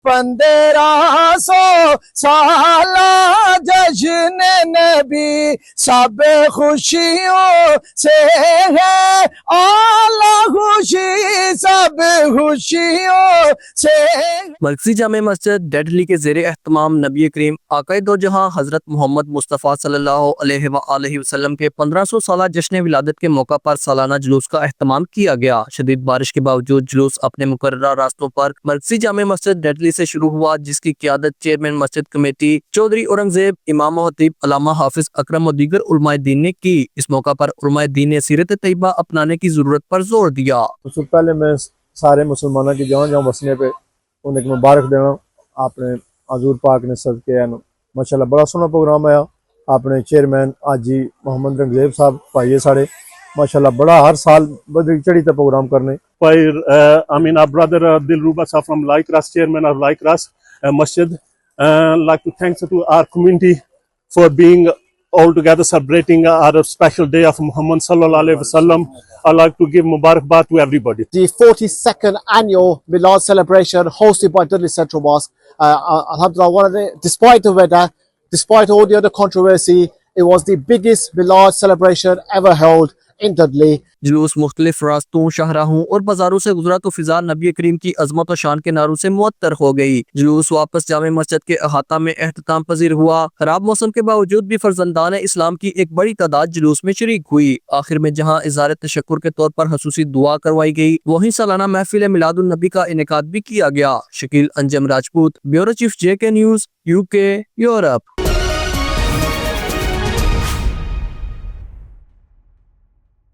1500 साल जश्न नबी सब खुशियों से है, आला खुशी सब खुशियों से। मरकजी जामे मस्जिद डेडली के ज़ेरे एहतमाम नबी करीम आक़ाए दो जहां हज़रत मोहम्मद मुस्तफ़ा सल्लल्लाहु अलैहि वसल्लम के 1500 साल जश्न विलादत के मौका पर सालाना जुलूस का एहतमाम किया गया। शदीद बारिश के बावजूद जुलूस अपने मुकर्रर रास्तों पर मरकजी जामे मस्जिद डेडली से शुरू हुआ, जिसकी क़ियादत चेयरमैन मस्जिद कमेटी चौधरी औरंगजेब, इमाम व खतीब अल्लामा हाफिज अकरम और दीगर उलमाए दीन ने की। इस मौका पर उलमाए दीन ने सीरत तैयबा अपनाने की जरूरत पर जोर दिया। सबसे पहले मैं सारे मुसलमानों की जहाँ जहाँ बसने पे उन्हें मुबारक देना। आपने हजूर पाक ने सदके माशाल्लाह बड़ा सोहना प्रोग्राम आया। आपने चेयरमैन हाजी मोहम्मद रंगजेब साहब भाई साढ़े माशाल्लाह बड़ा हर साल बड़ी चढ़ी तक प्रोग्राम करने। Our brother Dilruba Sah from Laikras, chairman of Laikras Masjid, like to thanks to our community for being all together celebrating our special day of Muhammad Sallallahu Alaihi Wasallam. I like to give Mubarakbad to everybody. The 42nd annual Milad celebration hosted by Dudley Central Mosque. Alhamdulillah, despite the weather, despite all the other controversy, it was the biggest Milad celebration ever held in Dudley. जुलूस मुख्तलिफ रास्तों, शाहराहों और बाजारों से गुजरा तो फिजा नबी करीम की अजमत और शान के नारों से मुअत्तर हो गई। जुलूस वापस जामे मस्जिद के अहाता में एहतमाम पजीर हुआ। खराब मौसम के बावजूद भी फर्जंदान इस्लाम की एक बड़ी तादाद जुलूस में शरीक हुई। आखिर में जहाँ इज़हार तशक्कुर के तौर पर खसूसी दुआ करवाई गई, वहीं सालाना महफिल मिलादुन नबी का इनेकाद भी किया गया। Shakeel Anjum Rajput, bureau chief JK news, UK, Europe.